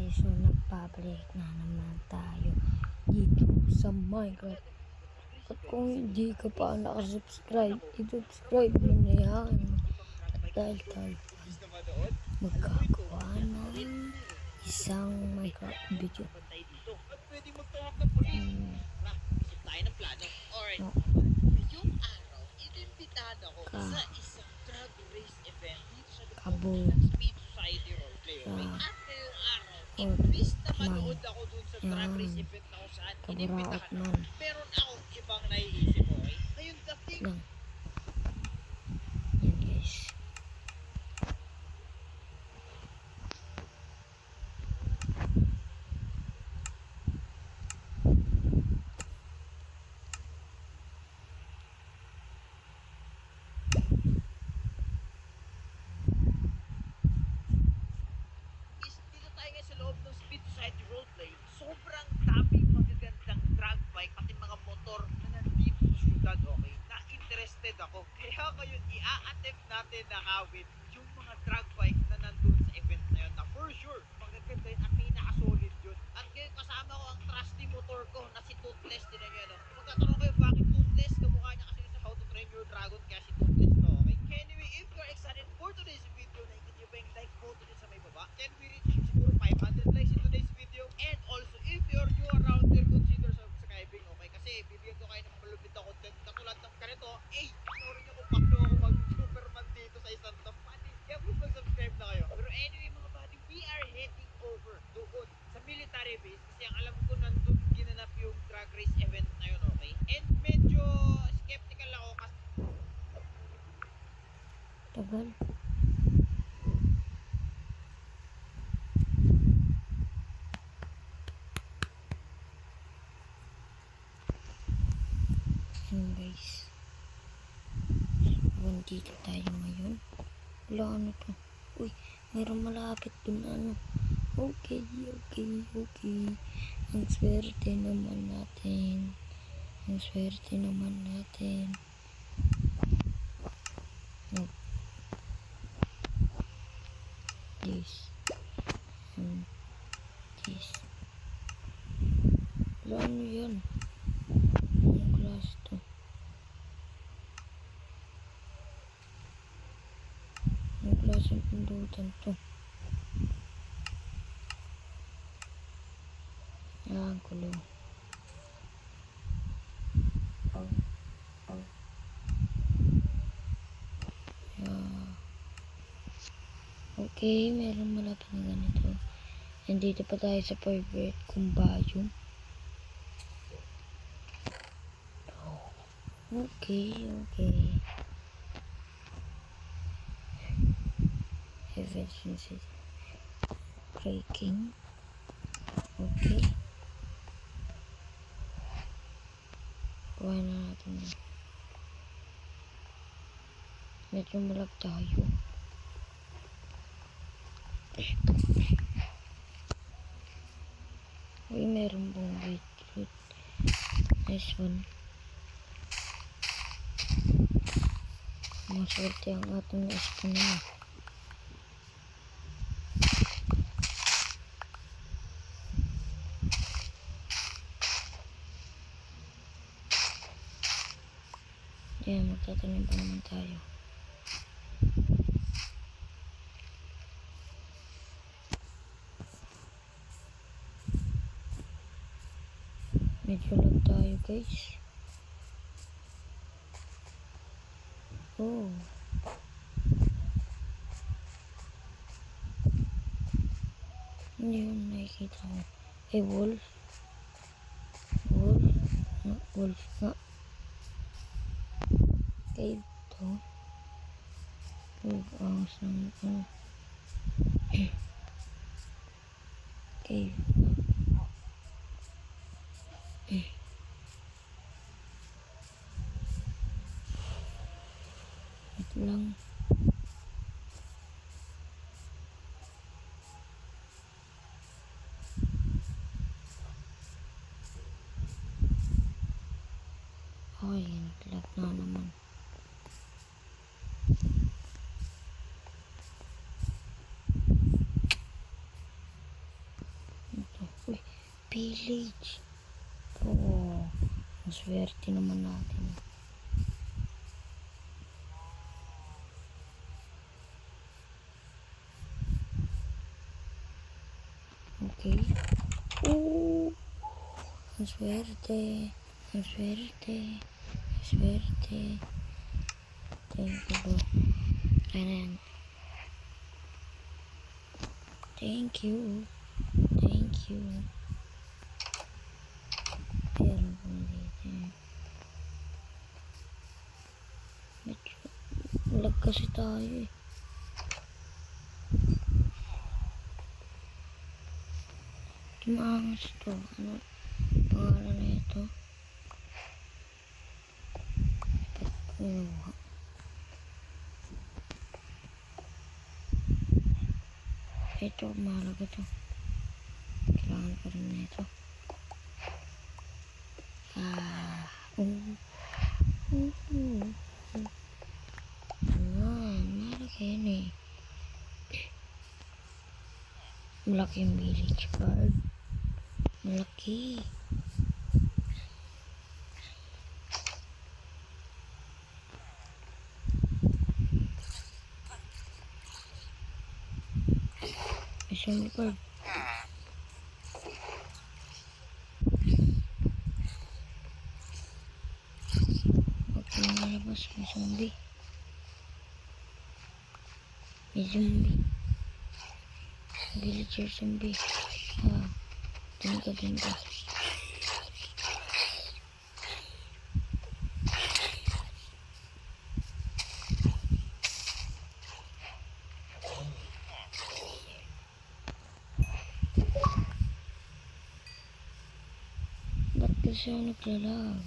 guys, so nagpabalik na naman tayo dito sa Minecraft. At kung hindi ka pa nakasubscribe, i-subscribe mo na yan. At dahil tayo magkakawa ng isang Minecraft video. No. Yung araw, inimbitahan ako sa isang drag race event dito sa Speed Society Roleplay. At ngayong araw, imbis na manood ako dun sa drag race event na kung saan inimbitahan ako, meron akong ibang naiisip, okay? Ngayon, the thing... Yan guys. Sa loob ng Speed Society Roleplay, sobrang daming magagandang drag bike pati mga motor na nandito sa syudad, okay? Na interested ako. Kaya ngayon, i-a-attempt natin na kawin yung mga drag bike na nandun sa event na yun na for sure, magaganda yun at pinaka-solid yun. At ngayon, kasama ko ang trusty motor ko na si Toothless din na yun. Magkatanong kayo, bakit Toothless? Kamukha niya kasi sa How to Train Your Dragon kaya si Toothless to, okay? Anyway, if you're excited for today's video, nakikita nyo ba yung like button din sa may baba? Can we reach siguro 500 likes in today's video? And also, if you're new around here, consider subscribing, okay? Kasi bibigyan ko kayo ng malupit na content katulad ng ganito. Ignore nyo kung paano ako mag-superman dito sa isang tapati. Kaya please mag-subscribe na kayo. Pero anyway mga buddy, we are heading over doon sa military base kasi ang alam ko nandun ginanap yung drag race event na yun, okay? And medyo skeptical ako kasi Tagal. Guys, dito tayo ngayon. Wala, ano to? Uy, mayroong malapit dun, ano. Okay. Ang swerte naman natin. This. Wala, ano yan? Anong klase to? Anong klaseng pindutan to? Ang kulo. Okay, meron malapit na ganito. Nandito pa tayo sa favorite kong biome. Okay. Efficiency breaking. Okay. Kuha na natin yan. Medyo malag tayo. Uy, meron pong beetroot. Nice one. Maswerte ang ating spawn na. Ayan, magtatanim pa naman tayo. Medyo lag tayo guys. Oh. Hindi yun nakikita ko. Hey, wolf. Wolf nga. Okay, ito. Ang sang okay. Ito lang. Okay, nag-lag na naman. village. Oo. Ang swerte naman natin. Okay. Oo. Ang swerte. Ang swerte. Ang swerte. Thank you, bro. Kaya na yan. Thank you. Thank you. Pero kung dito. Medyo lag kasi tayo eh. Tumaangas to. Ano pangalan na ito? Kinuha. Ito, mahalaga to. Kailangan ko rin na ito. Malaki yan eh. Malaki yung village card. Malaki. Isang card. Huwag kang nalabas. May zombie. May zombie. Villager zombie. Dun ka. Ba't kasi ako naglalag?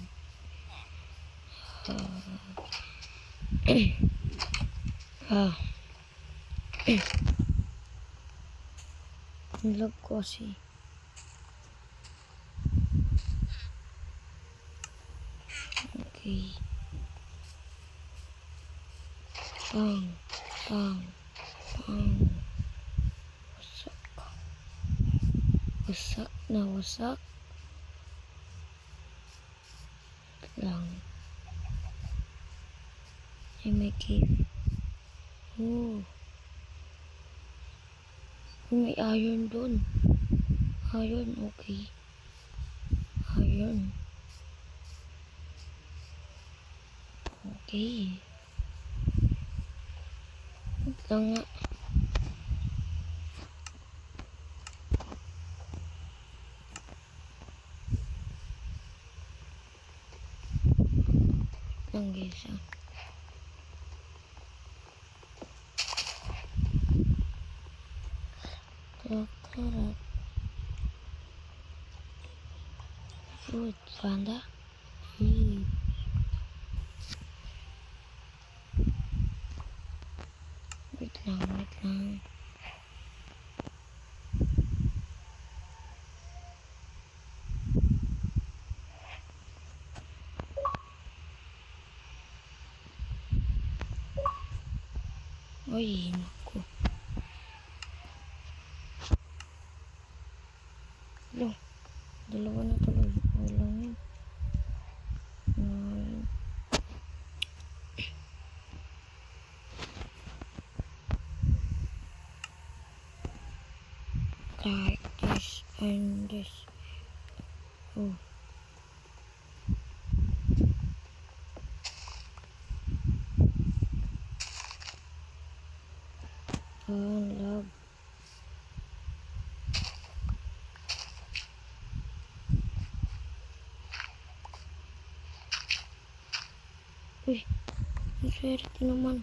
Nilag ko kasi. Okay. Pang. Wasak na wasak. Lang. Ay, may cave. Oh. May iron dun. Iron, okay. Iron. Okay. Wait lang nga. Lang guys ah. Tarat. Fruit, panda. Wait lang. Uy, naku. Hello. Dalawa na tuloy. Okay lang yun. Like this and this. Oh. Lag. Uy, ang swerte naman.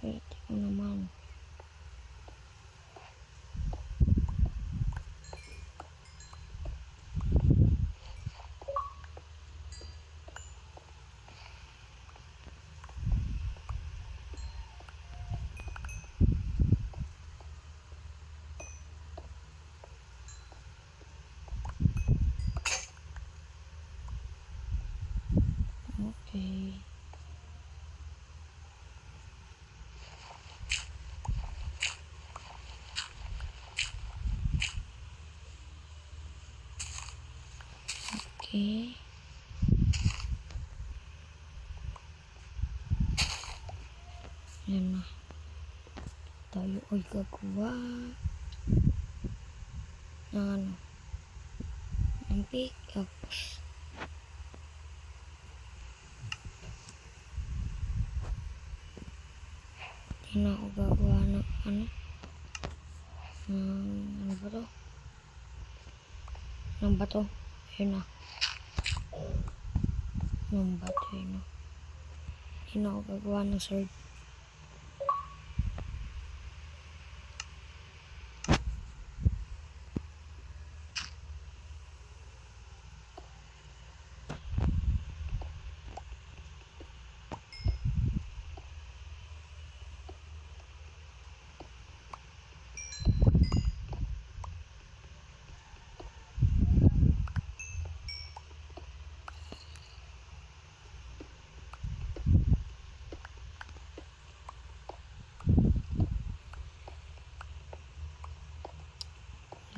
Swerte ko naman. Okay. Okay. Yan na. Tayo ay gagawa ng ano, ng pickaxe. Hindi na ako gagawa ng ano, ano ba to? Ng bato. Ayun na. Ng bato, yun na. Hindi na ako gagawa ng sword.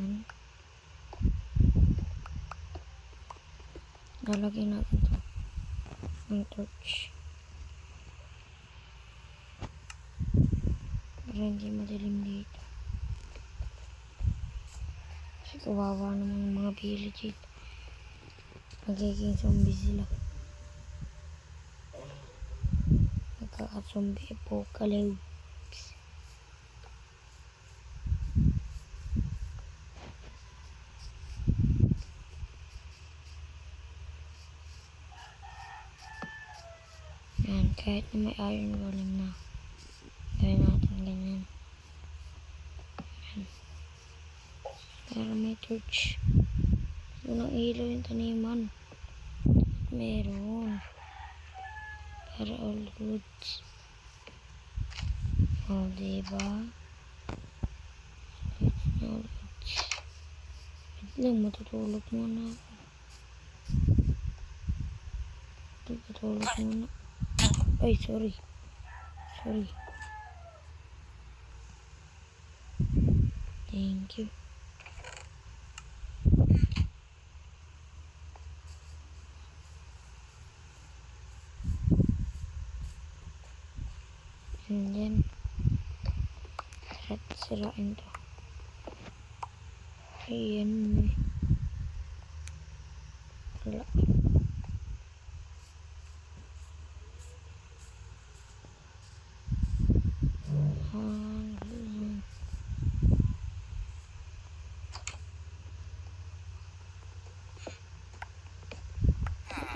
Yan. Lalagyan natin to ng torch para hindi madilim dito. Kasi kawawa naman yung mga village dito. Magiging zombie sila. Magkaka-zombie apocalypse. Yan, kahit na may iron golem na. Gawin natin ganyan. Yan. Para may torch. Walang ilaw yung taniman. Meron. Para all goods. O, diba? All goods. Wait lang, matutulog muna ako. Matutulog muna. Ay, sorry. Sorry. Thank you. And then, sirain to. Ayan. Wala.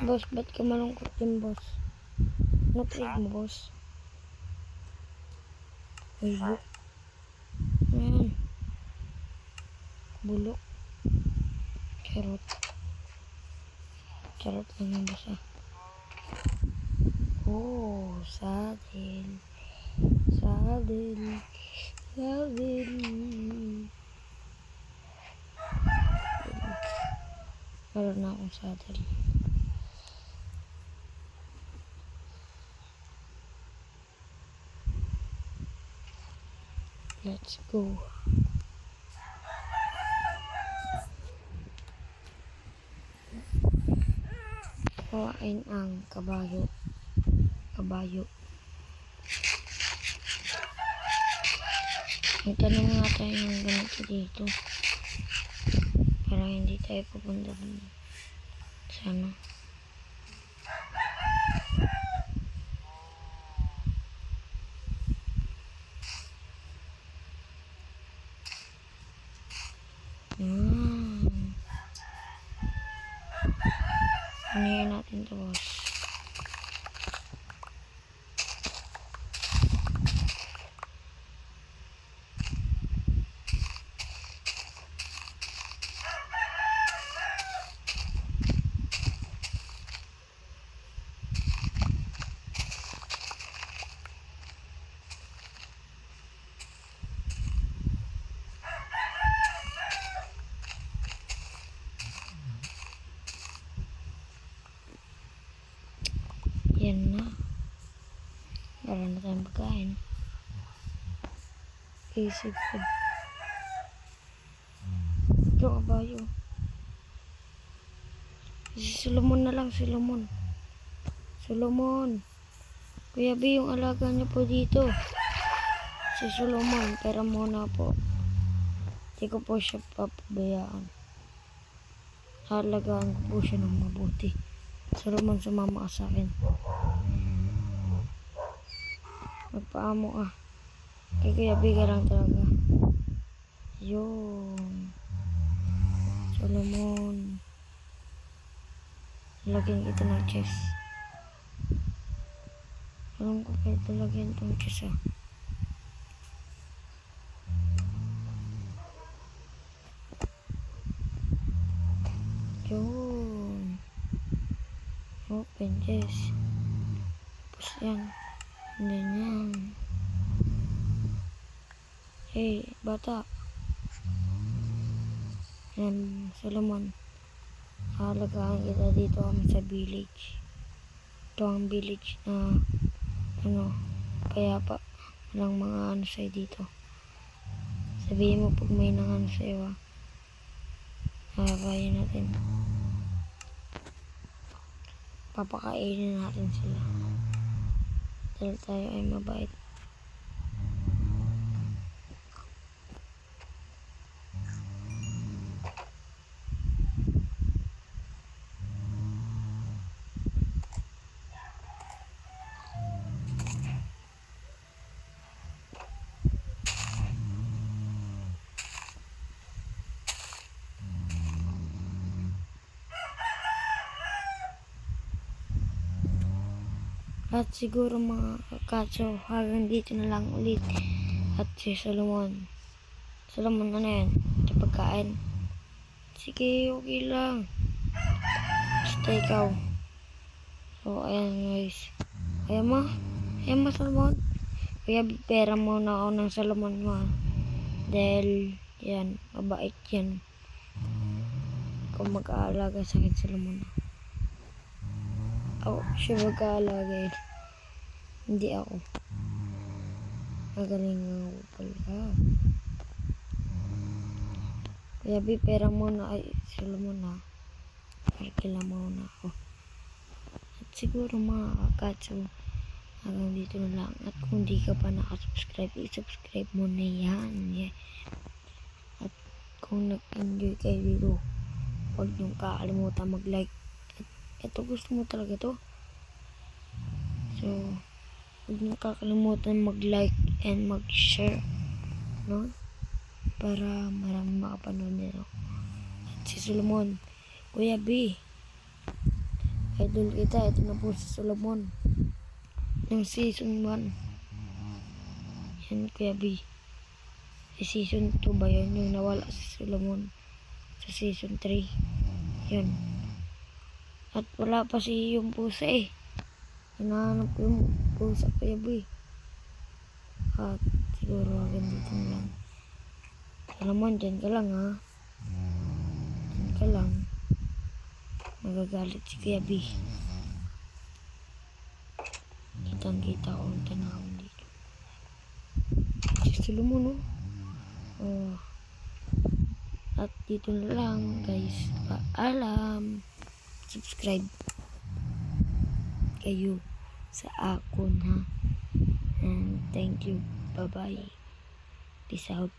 Boss, ba't ka malungkot din, boss? Ano trade mo, boss? Ay, ayan. Bulok. Carrot. Carrot lang yung boss, ah. Oh, saddle. Saddle. Saddle. Meron na akong saddle. Let's go. Kawain ang kabayo. Kabayo. Magtanong nga tayo ng ganito dito. Para hindi tayo pupunta dun. Sana. Ano natin to, boss? Yan na. Meron na tayong pagkain. Easy food. Ito, kabayo. Si Solomon na lang, Solomon. Solomon. Kuya B, yung alaga niyo po dito. Si Solomon, pera muna po. Hindi ko po siya papabayaan. Halagaan ko po siya ng mabuti. Solomon, sumama ka sa akin. Magpaamo ka. Kay Kuya B ka lang talaga. Yun. Solomon. Lagyan kita ng chest. Alam ko kayo talagyan itong chest ah. Yun. Open chest. Tapos yan. And then yan. Hey, bata. Yan, Solomon. Halagaan kita dito kami sa village. Ito ang village na payapa. Walang mga ano sa'yo dito. Sabihin mo pag may nang ano sa'yo ah. Hakayin natin. Papakainin natin sila. Dahil tayo ay mabait. At siguro mga kakatso, hanggang dito na lang ulit. At si Solomon. Solomon, ano yan? Ito pagkain. Sige, okay lang. Basta ikaw. So, ayan guys. Ayan mo Solomon. Kaya pera muna ako ng Solomon mo. Dahil, yan, mabait yan. Kung mag-aalaga sa akin Solomon. Ako, siya mag-aalaga yun. Hindi ako. Magaling ako pala. Kaya pera muna ay Solomon ha. Parkila muna ako. At siguro mga kakatso, hanggang dito na lang. At kung di ka pa nakasubscribe, i-subscribe mo na yan. Yeah. At kung nag-enjoy kayo dito, huwag niyong kakalimutan mag-like. At ito gusto mo talaga to. So, huwag niyong kakalimutan mag-like and mag-share. No? Para marami makapanood nito. At si Solomon, Kuya B, idol kita. Ito na po si Solomon ng season 1. Yan Kuya B. Sa season 2 ba yun? Yung nawala si Solomon sa season 3. Yun. At wala pa si yung pusa eh. Hinahanap ko yung pusa Kuya B. At siguro hanggang dito na lang. Solomon, dyan ka lang ha. Dyan ka lang. Magagalit si Kuya B. Kitang-kita ko ang tanawin dito. Si Solomon oh. Oh. At dito na lang guys. Paalam. Subscribe kayo sa akon ha. And thank you. Bye bye. Peace out.